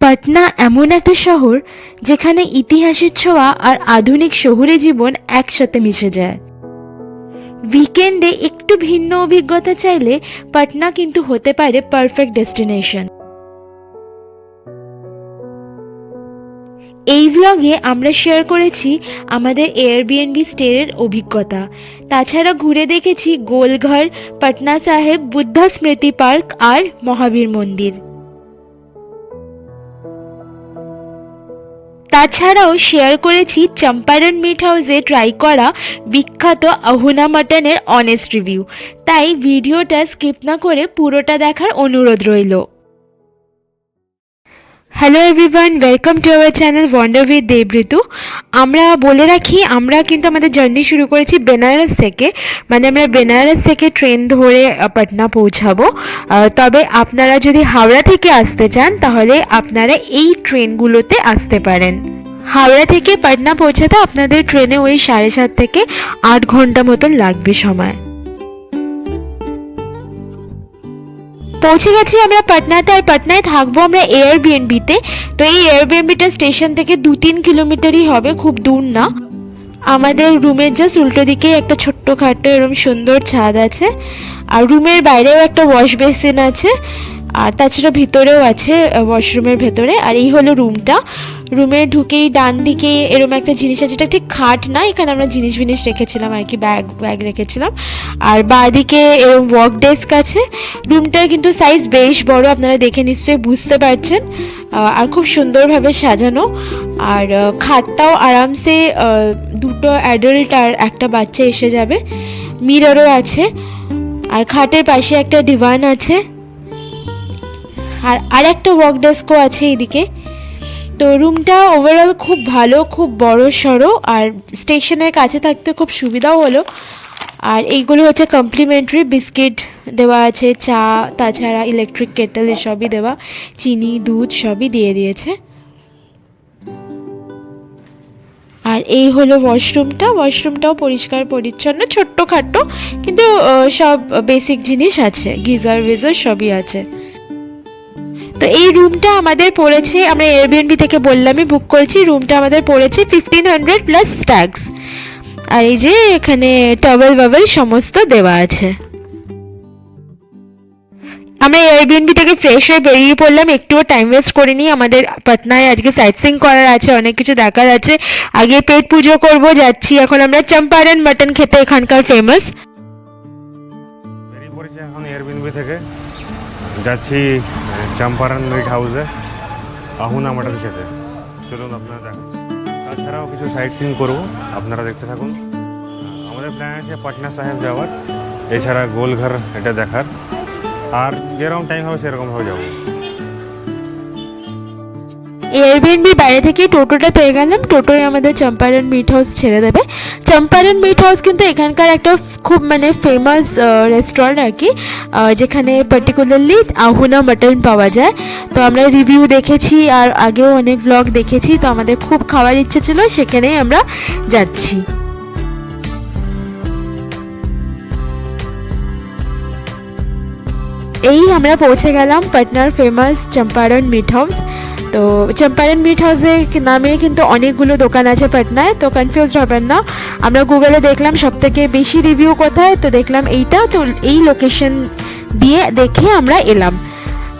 পাটনা এমন একটা শহর যেখানে ইতিহাসের ছোঁয়া আর আধুনিক শহুরে জীবন একসাথে মিশে যায়। উইকেন্ডে একটু ভিন্ন অভিজ্ঞতা চাইলে পাটনা কিন্তু হতে পারে পারফেক্ট ডেস্টিনেশন। এই ভ্লগে আমরা শেয়ার করেছি আমাদের এয়ারবিএনবি স্টের অভিজ্ঞতা। তাছাড়া ঘুরে দেখেছি গোলঘর, পাটনা সাহেব, বুদ্ধা স্মৃতি পার্ক আর মহাবীর মন্দির। তাছাড়াও শেয়ার করেছি চম্পারন মিট হাউসে ট্রাই করা বিখ্যাত আহুনা মাটনের অনেস্ট রিভিউ। তাই ভিডিওটা স্কিপ না করে পুরোটা দেখার অনুরোধ রইল। Hello everyone, welcome to our channel Wonder with Debritu. আমরা বলে রাখি, আমরা কিন্তু আমাদের জার্নি শুরু করেছি বেনারস থেকে। মানে আমরা বেনারস থেকে ট্রেন ধরে পাটনা পৌঁছাবো। তবে আপনারা যদি হাওড়া থেকে আসতে চান তাহলে আপনারা এই ট্রেনগুলোতে আসতে পারেন। হাওড়া থেকে পাটনা পৌঁছাতে আপনাদের ট্রেনে ওই 7.5 থেকে 8 ঘন্টা মতন লাগবে সময়। পৌঁছে গেছি আমরা পাটনাতে, আর পাটনায় থাকবো আমরা এয়ারবিএনবিতে। তো এই এয়ারবিএনবিটা স্টেশন থেকে 2-3 কিলোমিটারই হবে, খুব দূর না। আমাদের রুমের জাস্ট উল্টো দিকেই একটা ছোট্টখাটো এরকম সুন্দর ছাদ আছে, আর রুমের বাইরেও একটা ওয়াশ বেসিন আছে, আর তাছাড়া ভিতরেও আছে ওয়াশরুমের ভেতরে। আর এই হলো রুমটা। রুমে ঢুকেই ডান দিকে এরকম একটা জিনিস আছে, যেটা ঠিক খাট না, এখানে আমরা জিনিস রেখেছিলাম আর কি, ব্যাগ রেখেছিলাম। আর বাঁ দিকে এরকম ওয়ার্ক ডেস্ক আছে। রুমটার কিন্তু সাইজ বেশ বড়, আপনারা দেখে নিশ্চয়ই বুঝতে পারছেন। আর খুব সুন্দরভাবে সাজানো। আর খাটটাও আরামসে দুটো অ্যাডাল্ট আর একটা বাচ্চা এসে যাবে। মিররও আছে, আর খাটের পাশে একটা ডিভান আছে, আর একটা ওয়ার্ক ডেস্কও আছে এইদিকে। তো রুমটা ওভারঅল খুব ভালো, খুব বড় সড়ো, আর স্টেশনের কাছে থাকতে খুব সুবিধাও হলো। আর এইগুলো হচ্ছে কমপ্লিমেন্টারি, বিস্কিট দেওয়া আছে, চা, তাছাড়া ইলেকট্রিক কেটেল এসবই দেওয়া, চিনি, দুধ সবই দিয়ে দিয়েছে। আর এই হলো ওয়াশরুমটাও পরিষ্কার পরিচ্ছন্ন, ছোট্টখাট্টো, কিন্তু সব বেসিক জিনিস আছে, গিজার সবই আছে। তো এই রুমটা আমাদের পড়েছে, আমরা এয়ারবিএনবি থেকে বললামই বুক করেছি, রুমটা আমাদের পড়েছে 1500 প্লাস ট্যাক্স। আর এই যে এখানে টাওয়েল সমস্ত দেওয়া আছে। আমরা এয়ারবিএনবি থেকে ফ্রেশ হয়ে বেরিয়ে পড়লাম, একটুও টাইম ওয়েস্ট করিনি। আমাদের পাটনায় আজকে সাইট সিইং করার আছে, অনেক কিছু দেখার আছে। আগে পেট পুজো করব, যাচ্ছি এখন আমরা চম্পারন মাটন খেতে, এখানকার ফেমাস। বেরিয়ে পড়েছি এখন এয়ারবিএনবি থেকে, যাচ্ছি চম্পারন মিট হাউসে আহুনা মাটন খেতে। চলুন আপনারা দেখুন, তাছাড়াও কিছু সাইট সিইং করবো, আপনারা দেখতে থাকুন। আমাদের প্ল্যান আছে পাটনা সাহেব যাওয়ার, এছাড়া গোলঘর এটা দেখার, আর যেরকম টাইম হবে সেরকমভাবে যাবো। এয়ারবিএনবির বাইরে থেকে টোটোটা পেয়ে গেলাম, টোটোয় আমাদের চম্পারন মিট হাউস ছেড়ে দেবে। চম্পারন মিট হাউস কিন্তু এখানকার একটা খুব ফেমাস রেস্টুরেন্ট আর কি, যেখানে পার্টিকুলারলি আহুনা মাটন পাওয়া যায়। তো আমরা রিভিউ দেখেছি, আর আগেও অনেক ভ্লগ দেখেছি, তো আমাদের খুব খাওয়ার ইচ্ছে ছিল, সেখানেই আমরা যাচ্ছি। এই আমরা পৌঁছে গেলাম পাটনার ফেমাস চম্পারন মিট হাউস। তো চম্পারন মিট হাউসে নামে কিন্তু অনেকগুলো দোকান আছে পাটনায়, তো কনফিউজড হবেন না। আমরা গুগলে দেখলাম সবথেকে বেশি রিভিউ কোথায়, তো দেখলাম এইটা, তো এই লোকেশন দিয়ে দেখে আমরা এলাম।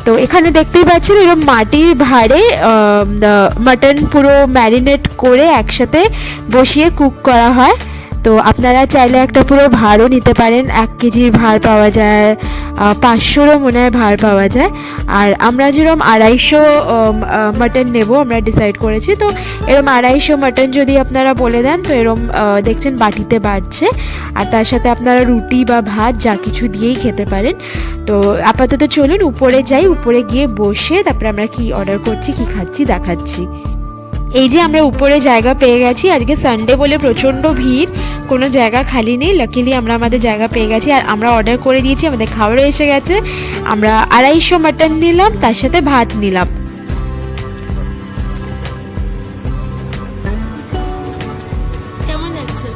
তো এখানে দেখতেই পাচ্ছেন এরকম মাটির ভাঁড়ে মাটন পুরো ম্যারিনেট করে একসাথে বসিয়ে কুক করা হয়। তো আপনারা চাইলে একটা পুরো ভাঁড়ও নিতে পারেন, 1 কেজির ভাঁড় পাওয়া যায়, 500রও মনে হয় ভাঁড় পাওয়া যায়। আর আমরা যেরকম 250 মাটন নেব আমরা ডিসাইড করেছি। তো এরকম 250 মাটন যদি আপনারা বলে দেন, তো এরকম দেখছেন বাটিতে বাড়ছে, আর তার সাথে আপনারা রুটি বা ভাত যা কিছু দিয়েই খেতে পারেন। তো আপাতত চলুন উপরে যাই, উপরে গিয়ে বসে তারপরে আমরা কি অর্ডার করছি, কি খাচ্ছি দেখাচ্ছি। এই যে আমরা উপরে জায়গা পেয়ে গেছি, আজকে সানডে বলে প্রচণ্ড ভিড়, কোনো জায়গা খালি নেই। লাকিলি আমরা আমাদের জায়গা পেয়ে গেছি, আর আমরা অর্ডার করে দিয়েছি, আমাদের খাবারও এসে গেছে। আমরা 250 মাটন নিলাম, তার সাথে ভাত নিলাম। কেমন লাগছে?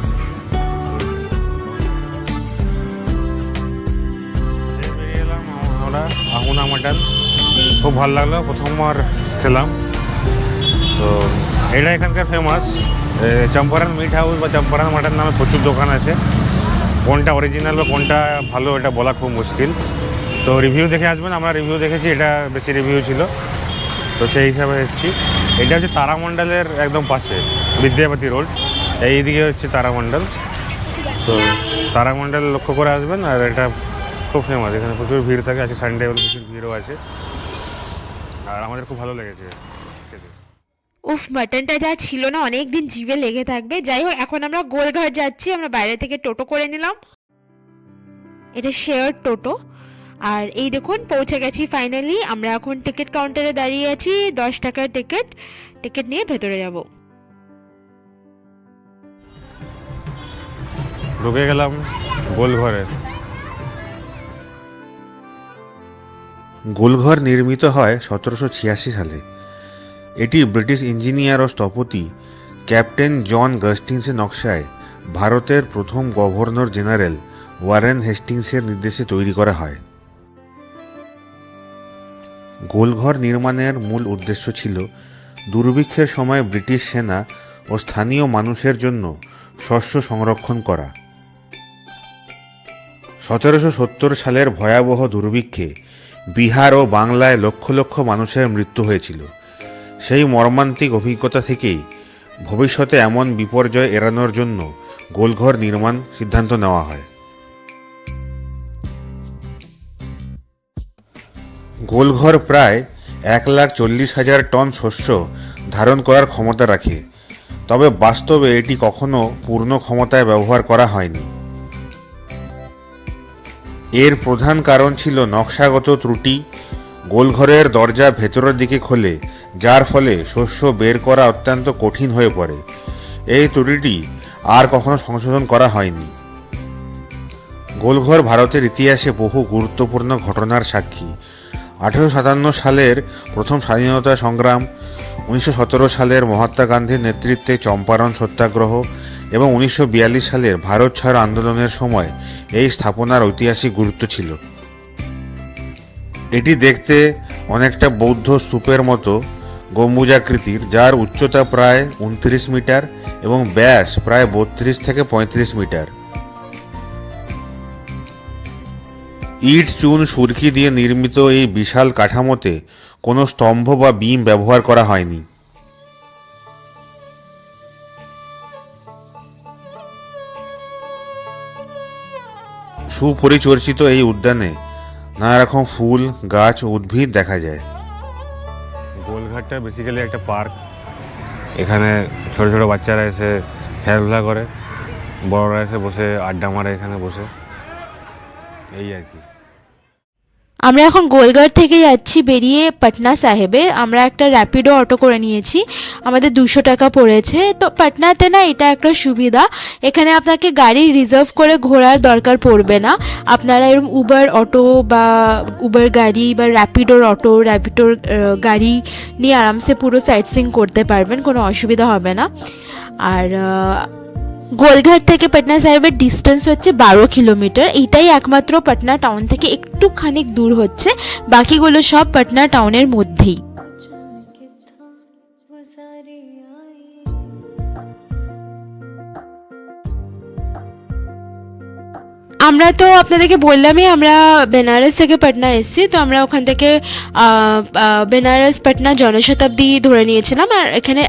বেরিয়ে এলাম আমরা আহুনা মাটন, খুব ভালো লাগলো। প্রথমবার এসেছিলাম। তো এটা এখানকার ফেমাস চম্পারন মিট হাউস বা চম্পারন মাটন নামে প্রচুর দোকান আছে। কোনটা অরিজিনাল বা কোনটা ভালো এটা বলা খুব মুশকিল। তো রিভিউ দেখে আসবেন, আমরা রিভিউ দেখেছি, এটা বেশি রিভিউ ছিল, তো সেই হিসাবে এসেছি। এটা হচ্ছে তারামণ্ডলের একদম পাশে, বিদ্যাপতি রোড, এইদিকে হচ্ছে তারামণ্ডল। তো তারামণ্ডল লক্ষ্য করে আসবেন। আর এটা খুব ফেমাস, এখানে প্রচুর ভিড় থাকে, আজকে সানডে বলে প্রচুর ভিড়ও আছে। আর আমাদের খুব ভালো লেগেছে খেতে। উফ, মাটনটা যা ছিল না, অনেক দিন জিভে লেগে থাকবে। যাই হোক, এখন আমরা গোলঘর যাচ্ছি। আমরা বাইরে থেকে টোটো করে নিলাম, এটা শেয়ার টোটো। আর এই দেখুন পৌঁছে গেছি ফাইনালি। আমরা এখন টিকিট কাউন্টারে দাঁড়িয়ে আছি, 10 টাকার টিকিট নিয়ে ভেতরে যাব। ঢুকে গেলাম গোলঘরে। গোলঘর নির্মিত হয় 1786 সালে। এটি ব্রিটিশ ইঞ্জিনিয়ার ও স্থপতি ক্যাপ্টেন জন গাস্টিংসের নকশায় ভারতের প্রথম গভর্নর জেনারেল ওয়ারেন হেস্টিংসের নির্দেশে তৈরি করা হয়। গোলঘর নির্মাণের মূল উদ্দেশ্য ছিল দুর্ভিক্ষের সময় ব্রিটিশ সেনা ও স্থানীয় মানুষের জন্য শস্য সংরক্ষণ করা। 1770 সালের ভয়াবহ দুর্ভিক্ষে বিহার ও বাংলায় লক্ষ লক্ষ মানুষের মৃত্যু হয়েছিল। সেই মর্মান্তিক অভিজ্ঞতা থেকেই ভবিষ্যতে এমন বিপর্যয় এড়ানোর জন্য গোলঘর নির্মাণ সিদ্ধান্ত নেওয়া হয়। গোলঘর প্রায় 1,40,000 টন শস্য ধারণ করার ক্ষমতা রাখে, তবে বাস্তবে এটি কখনো পূর্ণ ক্ষমতায় ব্যবহার করা হয়নি। এর প্রধান কারণ ছিল নকশাগত ত্রুটি। গোলঘরের দরজা ভেতরের দিকে খোলে, যার ফলে শস্য বের করা অত্যন্ত কঠিন হয়ে পড়ে। এই ত্রুটিটি আর কখনো সংশোধন করা হয়নি। গোলঘর ভারতের ইতিহাসে বহু গুরুত্বপূর্ণ ঘটনার সাক্ষী। 1857 সালের প্রথম স্বাধীনতা সংগ্রাম, 1917 সালের মহাত্মা গান্ধীর নেতৃত্বে চম্পারণ সত্যাগ্রহ এবং 1942 সালের ভারত ছাড় আন্দোলনের সময় এই স্থাপনার ঐতিহাসিক গুরুত্ব ছিল। এটি দেখতে অনেকটা বৌদ্ধ স্তূপের মতো গম্বুজাকৃতির, যার উচ্চতা প্রায় 29 মিটার এবং ব্যাস প্রায় 32 থেকে 35 মিটার। ইট, চুন, সুরকি দিয়ে নির্মিত এই বিশাল কাঠামোতে কোনো স্তম্ভ বা বিম ব্যবহার করা হয়নি। সুপরিচর্চিত এই উদ্যানে নানা রকম ফুল, গাছ ও উদ্ভিদ দেখা যায়। গোলঘাটটা বেসিক্যালি একটা পার্ক। এখানে ছোট ছোট বাচ্চারা এসে খেলাধুলা করে, বড়রা এসে বসে আড্ডা মারে এখানে বসে, এই আর কি। আমরা এখন গোলঘর থেকে যাচ্ছি বেরিয়ে পাটনা সাহেবে। আমরা একটা র্যাপিডো অটো করে নিয়েছি, আমাদের 200 টাকা পড়েছে। তো পাটনাতে না এটা একটা সুবিধা, এখানে আপনাকে গাড়ি রিজার্ভ করে ঘোরার দরকার পড়বে না। আপনারা এরকম উবার অটো বা উবার গাড়ি বা র্যাপিডোর গাড়ি নিয়ে আরামসে পুরো সাইট সিইং করতে পারবেন, কোনো অসুবিধা হবে না। আর গোলঘাট থেকে পাটনা সাহেবের ডিস্টেন্স হচ্ছে 12 কিলোমিটার। এইটাই একমাত্র পাটনা টাউন থেকে একটুখানি দূর হচ্ছে, বাকিগুলো সব পাটনা টাউনের মধ্যেই। আমরা তো আপনাদেরকে বললামই আমরা বেনারস থেকে পাটনা এসেছি। তো আমরা ওখান থেকে বেনারস পাটনা জনশতাব্দী ধরে নিয়েছিলাম। আর এখানে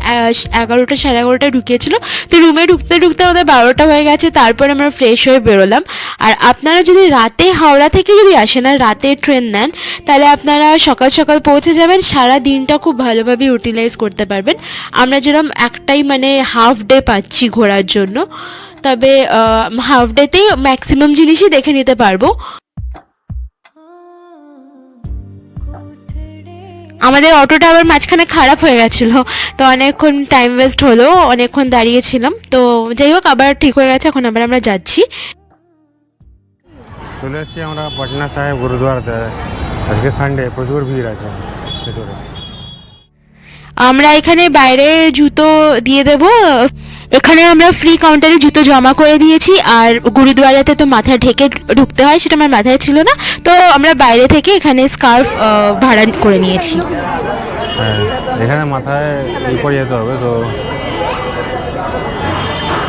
11টা 11:30 ঢুকিয়েছিল। তো রুমে ঢুকতে ঢুকতে আমাদের 12টা হয়ে গেছে। তারপরে আমরা ফ্রেশ হয়ে বেরোলাম। আর আপনারা যদি রাতে হাওড়া থেকে যদি আসেন আর রাতে ট্রেন নেন, তাহলে আপনারা সকাল সকাল পৌঁছে যাবেন, সারা দিনটা খুব ভালোভাবে ইউটিলাইজ করতে পারবেন। আমরা যেরকম একটাই মানে হাফ ডে পাচ্ছি ঘোরার জন্য, তবে হাফ ডেতেই ম্যাক্সিমাম জিনিসই দেখে নিতে পারবো। আমাদের অটোটা আবার মাঝখানে খারাপ হয়ে গেছিলো, তো অনেকক্ষণ টাইম ওয়েস্ট হলো, অনেকক্ষণ দাঁড়িয়েছিলাম। তো যাই হোক, আবার ঠিক হয়ে গেছে, এখন আবার আমরা যাচ্ছি। চলে এসেছি আমরা পাটনা সাহেব গুরুদুয়ারাতে। আজকে সানডে, প্রচুর ভিড় আছে ভেতরে। আমরা এখানে বাইরে জুতো দিয়ে দেব। এখানে আমরা ফ্রি কাউন্টারে জুতো জমা করে দিয়েছি। আর গুরুদুয়ারাতে তো মাথা ঢেকে ঢুকতে হয়, সেটা আমার মাথায় ছিল না, তো আমরা বাইরে থেকে এখানে স্কার্ফ ভাড়া করে নিয়েছি। হ্যাঁ, এখানে মাথায় এই করে যেতে হবে, তো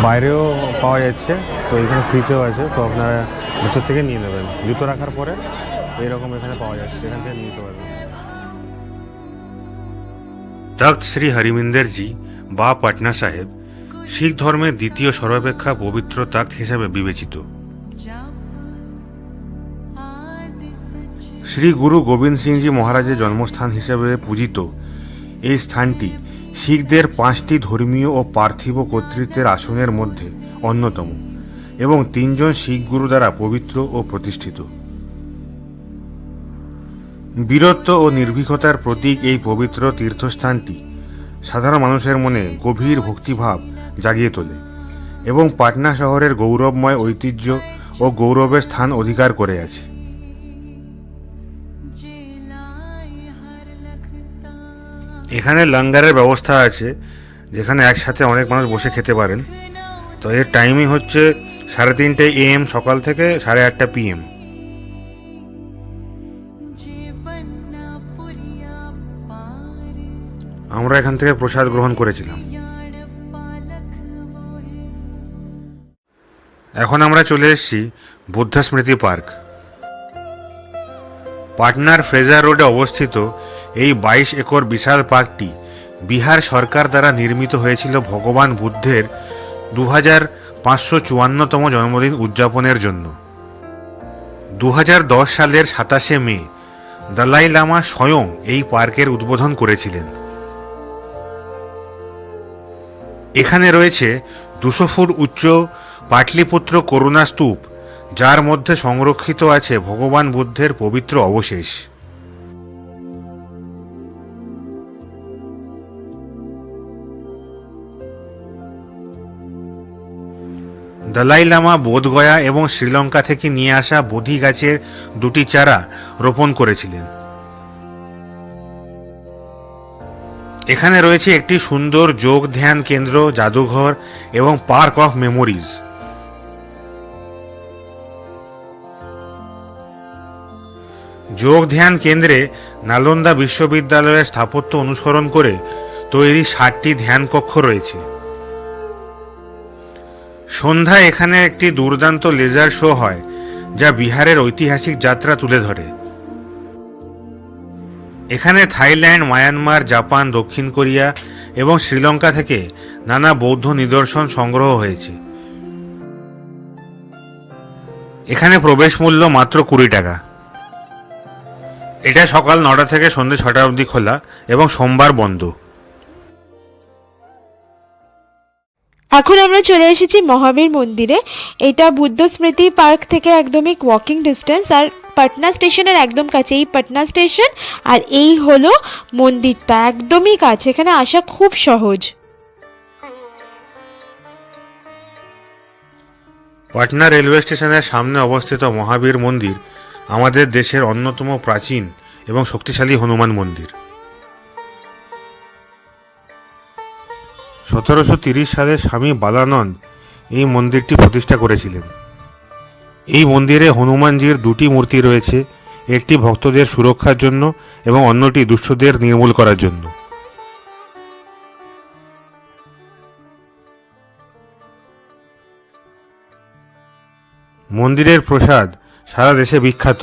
বাইরেও পাওয়া যাচ্ছে, তো এখানে ফ্রিতেও আছে, তো আপনারা ভিতর থেকে নিয়ে নেবেন। জুতো রাখার পরে এইরকম এখানে পাওয়া যাচ্ছে, এখান থেকে নিতে পারবেন। তখ্ত শ্রী হরিমন্দির জি বা পাটনা সাহেব শিখ ধর্মের দ্বিতীয় সর্বাপেক্ষা পবিত্র তখ্ত হিসেবে বিবেচিত। শ্রী গুরু গোবিন্দ সিংজি মহারাজের জন্মস্থান হিসেবে পূজিত এই স্থানটি শিখদের 5টি ধর্মীয় ও পার্থিব কর্তৃত্বের আসনের মধ্যে অন্যতম এবং 3 জন শিখ গুরু দ্বারা পবিত্র ও প্রতিষ্ঠিত। বীরত্ব ও নির্ভীকতার প্রতীক এই পবিত্র তীর্থস্থানটি সাধারণ মানুষের মনে গভীর ভক্তিভাব জাগিয়ে তোলে এবং পাটনা শহরের গৌরবময় ঐতিহ্য ও গৌরবের স্থান অধিকার করে আছে। এখানে লঙ্গারের ব্যবস্থা আছে, যেখানে একসাথে অনেক মানুষ বসে খেতে পারেন। তো এর টাইমিং হচ্ছে 3:30 AM সকাল থেকে 8:30 PM। আমরা এখান থেকে প্রসাদ গ্রহণ করেছিলাম। এখন আমরা চলে এসেছি বুদ্ধ স্মৃতি পার্ক। পাটনার ফ্রেজার রোডে অবস্থিত এই 22 একর বিশাল পার্কটি বিহার সরকার দ্বারা নির্মিত হয়েছিল ভগবান বুদ্ধের 2554তম জন্মদিন উদযাপনের জন্য। 2010 সালের 27শে মে দলাই লামা স্বয়ং এই পার্কের উদ্বোধন করেছিলেন। এখানে রয়েছে 200 ফুট উচ্চ পাটলিপুত্র করুণা স্তূপ, যার মধ্যে সংরক্ষিত আছে ভগবান বুদ্ধের পবিত্র অবশেষ। দলাই লামা বোধগয়া এবং শ্রীলঙ্কা থেকে নিয়ে আসা বোধি গাছের 2টি চারা রোপণ করেছিলেন। এখানে রয়েছে একটি সুন্দর যোগ ধ্যান কেন্দ্র, জাদুঘর এবং পার্ক অফ মেমোরিজ। যোগ ধ্যান কেন্দ্রে নালন্দা বিশ্ববিদ্যালয়ের স্থাপত্য অনুসরণ করে তৈরি 60টি ধ্যান কক্ষ রয়েছে। সন্ধ্যায় এখানে একটি দুর্দান্ত লেজার শো হয়, যা বিহারের ঐতিহাসিক যাত্রা তুলে ধরে। এখানে থাইল্যান্ড, মায়ানমার, জাপান, দক্ষিণ কোরিয়া এবং শ্রীলঙ্কা থেকে নানা বৌদ্ধ নিদর্শন সংগ্রহ হয়েছে। এখানে প্রবেশ মূল্য মাত্র 20 টাকা। এটা সকাল 9টা থেকে সন্ধ্যে 6টা অবধি খোলা এবং সোমবার বন্ধ। এখন আমরা চলে এসেছি মহাবীর মন্দিরে। এটা বুদ্ধ স্মৃতি পার্ক থেকে একদমই ওয়াকিং ডিস্টেন্স, আর পাটনা স্টেশনের একদম কাছে। এই পাটনা স্টেশন আর এই হলো মন্দিরটা, একদমই কাছে, এখানে আসা খুব সহজ। পাটনা রেলওয়ে স্টেশনের সামনে অবস্থিত মহাবীর মন্দির আমাদের দেশের অন্যতম প্রাচীন এবং শক্তিশালী হনুমান মন্দির। 1730 সালে স্বামী বালানন্দ এই মন্দিরটি প্রতিষ্ঠা করেছিলেন। এই মন্দিরে হনুমানজির 2টি মূর্তি রয়েছে, একটি ভক্তদের সুরক্ষার জন্য এবং অন্যটি দুষ্টদের নির্মূল করার জন্য। মন্দিরের প্রসাদ সারা দেশে বিখ্যাত,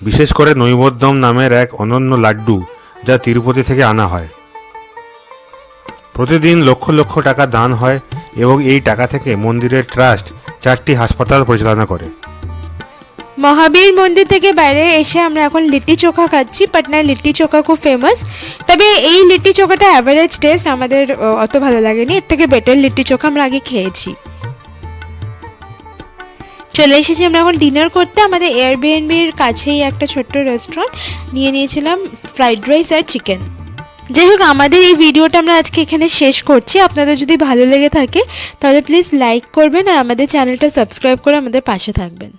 বিশেষ করে নৈবেদ্যম নামের এক অনন্য লাড্ডু, যা তিরুপতি থেকে আনা হয়। প্রতিদিন লক্ষ লক্ষ টাকা দান হয় এবং এই টাকা থেকে মন্দিরের ট্রাস্ট 4টি হাসপাতাল পরিচালনা করে। মহাবীর মন্দির থেকে বাইরে এসে আমরা এখন লিট্টি চোখা খাচ্ছি। পাটনায় লিট্টি চোখা খুব ফেমাস, তবে এই লিট্টি চোখাটা অ্যাভারেজ টেস্ট, আমাদের অত ভালো লাগেনি। এর থেকে বেটার লিট্টি চোখা আমরা আগে খেয়েছি। চলে এসেছি আমরা এখন ডিনার করতে। আমাদের এয়ারবিএনবির কাছেই একটা ছোট্ট রেস্টুরেন্ট, নিয়ে নিয়েছিলাম ফ্রাইড রাইস আর চিকেন। যাই হোক, আমাদের এই ভিডিওটা আমরা আজকে এখানে শেষ করছি। আপনাদের যদি ভালো লেগে থাকে তাহলে প্লিজ লাইক করবেন আর আমাদের চ্যানেলটা সাবস্ক্রাইব করে আমাদের পাশে থাকবেন।